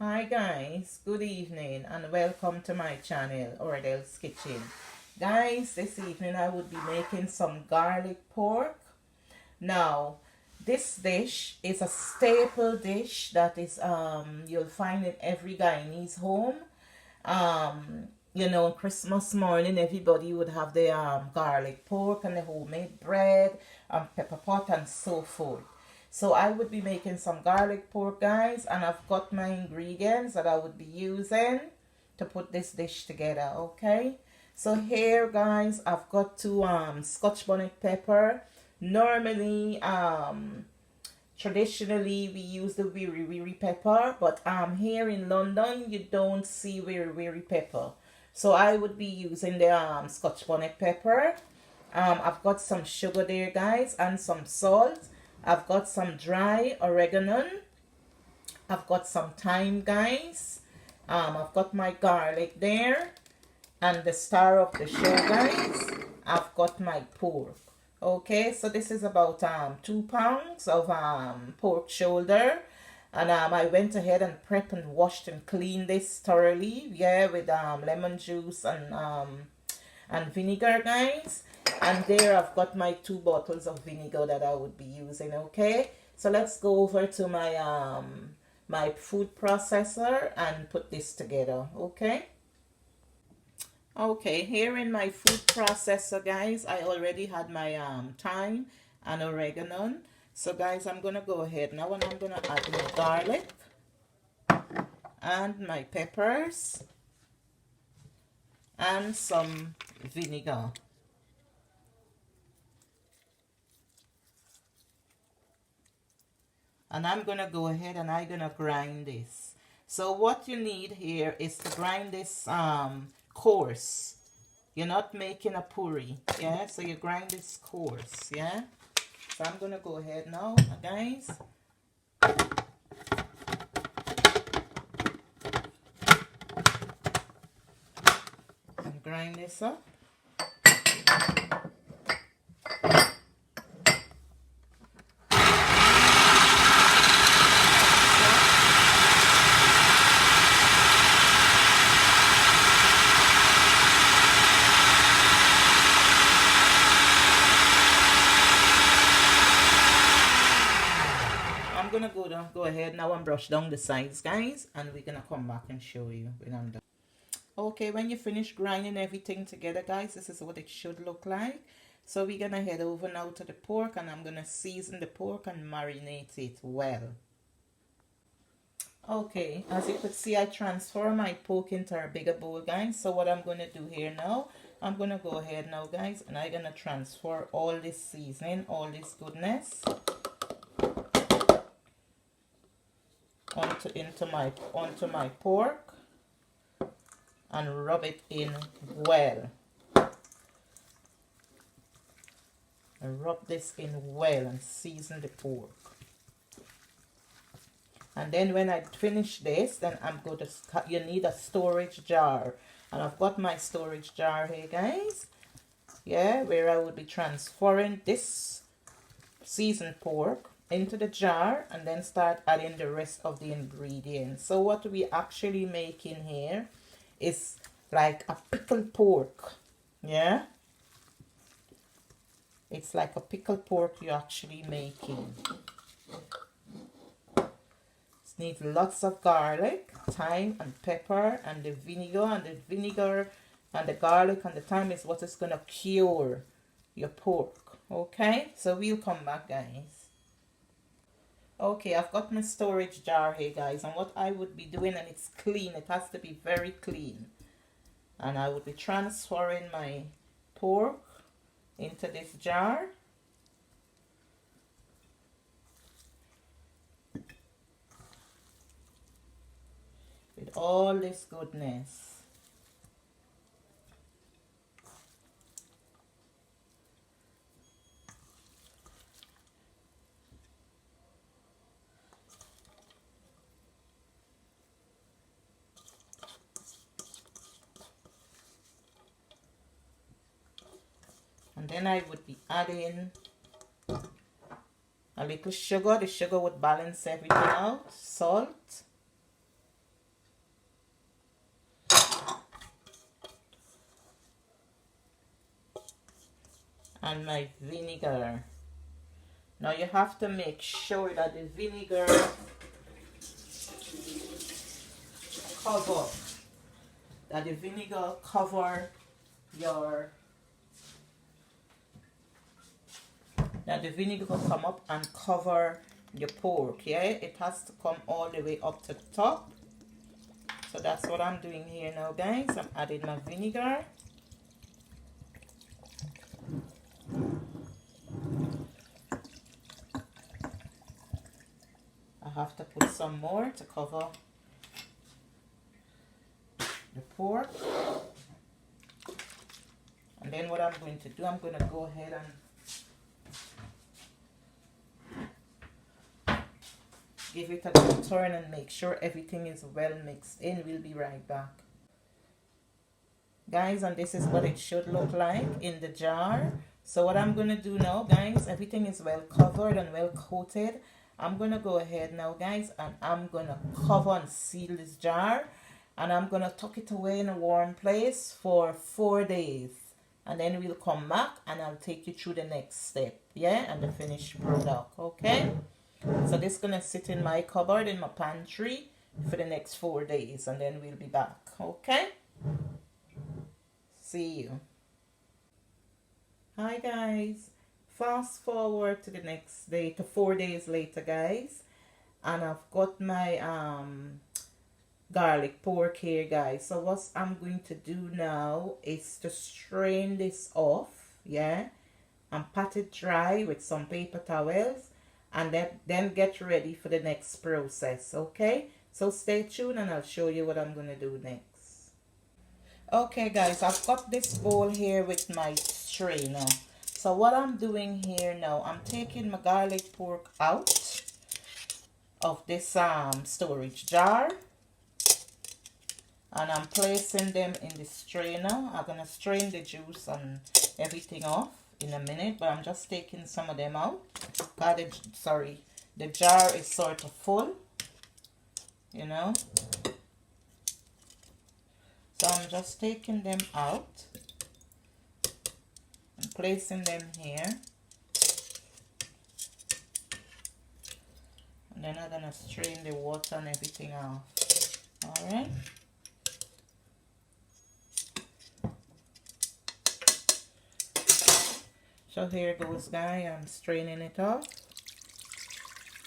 Hi guys, good evening and welcome to my channel, Ordel's Kitchen. Guys, this evening I would be making some garlic pork. Now, this dish is a staple dish that is you'll find in every Guyanese home. You know, Christmas morning everybody would have the garlic pork and the homemade bread and pepper pot and so forth. So I would be making some garlic pork, guys, and I've got my ingredients that I would be using to put this dish together, okay? So here, guys, I've got two Scotch bonnet pepper. Normally, traditionally we use the wiri pepper, but here in London you don't see wiri pepper. So I would be using the Scotch bonnet pepper. I've got some sugar there, guys, and some salt. I've got some dry oregano. I've got some thyme, guys. I've got my garlic there. And the star of the show, guys, I've got my pork. Okay, so this is about 2 pounds of pork shoulder. And I went ahead and prepped and washed and cleaned this thoroughly. Yeah, with lemon juice and vinegar, guys. And there I've got my 2 bottles of vinegar that I would be using. Okay, so let's go over to my my food processor and put this together. Okay, here in my food processor, guys, I already had my thyme and oregano. So guys, I'm gonna go ahead now and I'm gonna add my garlic and my peppers and some vinegar. And I'm gonna go ahead and I'm gonna grind this. So what you need here is to grind this coarse. You're not making a puree, yeah? So you grind this coarse, yeah? So I'm gonna go ahead now, guys. And grind this up. Go ahead now and brush down the sides, guys, and we're gonna come back and show you when I'm done. Okay, when you finish grinding everything together, guys, this is what it should look like. So we're gonna head over now to the pork, and I'm gonna season the pork and marinate it well. Okay, as you could see, I transfer my pork into a bigger bowl, guys. So what I'm gonna do here now, I'm gonna go ahead now, guys, and I'm gonna transfer all this seasoning, all this goodness onto my pork and rub it in well. And rub this in well and season the pork. And then when I finish this, then I'm going to, you need a storage jar. And I've got my storage jar here, guys. Yeah, where I will be transferring this seasoned pork into the jar and then start adding the rest of the ingredients. So what we actually making here is like a pickled pork. Yeah, it's like a pickled pork you're actually making. It needs lots of garlic, thyme and pepper, and the vinegar and the garlic and the thyme is what is gonna cure your pork. Okay, so we'll come back, guys. Okay, I've got my storage jar here, guys, and what I would be doing, and it's clean, it has to be very clean, and I would be transferring my pork into this jar. With all this goodness. And then I would be adding a little sugar. The sugar would balance everything out. Salt. and my vinegar. Now you have to make sure that the vinegar cover, your, that the vinegar will come up and cover your pork. Yeah, it has to come all the way up to the top. So that's what I'm doing here now, guys. I'm adding my vinegar. I have to put some more to cover the pork. And then what I'm going to do, I'm going to go ahead and give it a good turn and make sure everything is well mixed in. We'll be right back. Guys, and this is what it should look like in the jar. So what I'm going to do now, guys, everything is well covered and well coated. I'm going to go ahead now, guys, and I'm going to cover and seal this jar. And I'm going to tuck it away in a warm place for 4 days. And then we'll come back and I'll take you through the next step. Yeah, and the finished product. Okay? So this is going to sit in my cupboard, in my pantry for the next 4 days. And then we'll be back. Okay? See you. Hi, guys. Fast forward to the next day, to 4 days later, guys. And I've got my garlic pork here, guys. So what I'm going to do now is to strain this off, yeah, and pat it dry with some paper towels, and then get ready for the next process. Okay, so stay tuned and I'll show you what I'm going to do next. Okay, guys, I've got this bowl here with my strainer. So what I'm doing here now, I'm taking my garlic pork out of this storage jar. And I'm placing them in the strainer. I'm going to strain the juice and everything off in a minute. But I'm just taking some of them out. The jar is sort of full. You know. So I'm just taking them out. And placing them here. And then I'm going to strain the water and everything off. Alright. So here goes, guys. I'm straining it off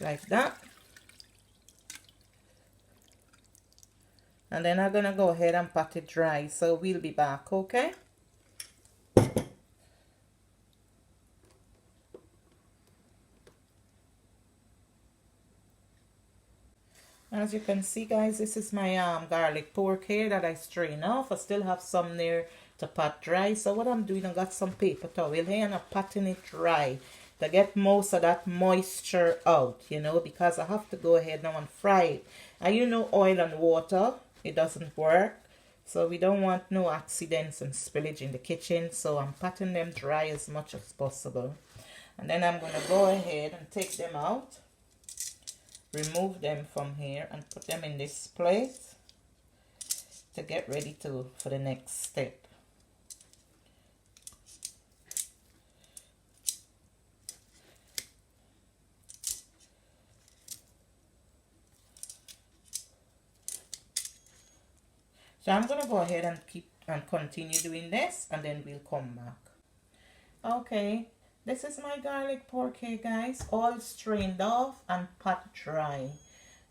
like that. And then I'm gonna go ahead and pat it dry. So we'll be back, okay? As you can see, guys, this is my garlic pork here that I strain off. I still have some there to pat dry. So what I'm doing, I got some paper towel here and I'm patting it dry to get most of that moisture out, you know, because I have to go ahead now and fry it. And you know, oil and water, it doesn't work. So we don't want no accidents and spillage in the kitchen. So I'm patting them dry as much as possible. And then I'm going to go ahead and take them out. Remove them from here and put them in this plate to get ready for the next step. So I'm going to go ahead and continue doing this, and then we'll come back. Okay. This is my garlic pork here, guys, all strained off and pat dry.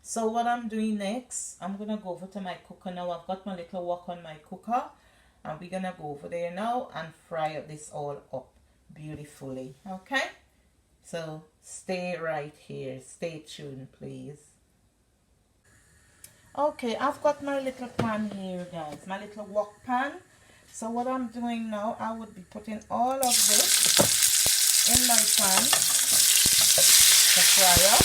So what I'm doing next, I'm going to go over to my cooker now. I've got my little wok on my cooker. And we're going to go over there now and fry this all up beautifully. Okay? So stay right here. Stay tuned, please. Okay, I've got my little pan here, guys. My little wok pan. So what I'm doing now, I would be putting all of this in my pan to fry up.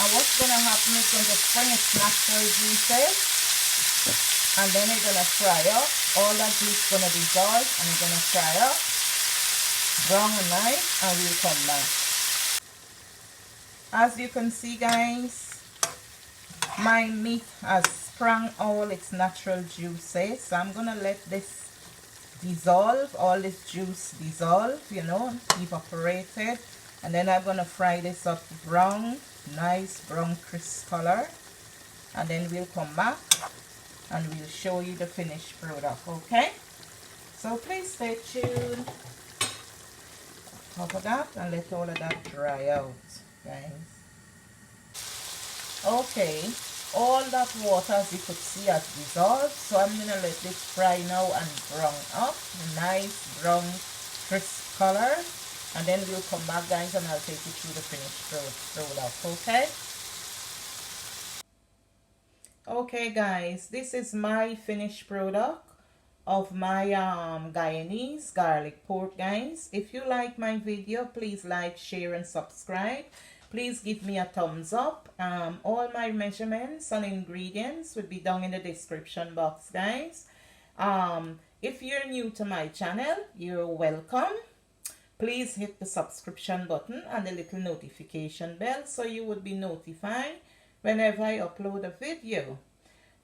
And what's going to happen is going to bring its natural juices, and then it's going to fry up. All that juice is going to dissolve and it's going to fry up brown and nice, and we'll come back. As you can see, guys, my meat has sprung all its natural juices, so I'm going to let this dissolve, all this juice dissolve, you know, evaporated. And then I'm gonna fry this up brown, nice brown crisp color. And then we'll come back and we'll show you the finished product, okay? So please stay tuned. Cover that and let all of that dry out, guys. Okay, all that water, as you could see, has dissolved. So I'm gonna let this fry now and brown up, nice brown crisp color. And then we'll come back, guys, and I'll take you through the finished product, okay? Okay, guys, this is my finished product of my Guyanese garlic pork, guys. If you like my video, please like, share, and subscribe. Please give me a thumbs up. All my measurements and ingredients will be down in the description box, guys. If you're new to my channel, you're welcome. Please hit the subscription button and the little notification bell so you would be notified whenever I upload a video.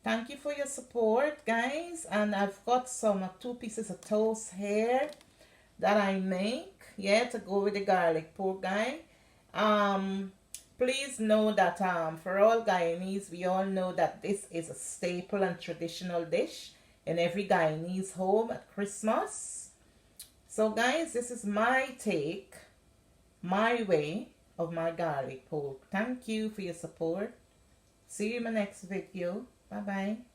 Thank you for your support, guys. And I've got some 2 pieces of toast here that I make, yeah, to go with the garlic pork, guy. Please know that for all Guyanese, we all know that this is a staple and traditional dish in every Guyanese home at Christmas. So guys, this is my take, my way of my garlic pork. Thank you for your support. See you in my next video. Bye bye.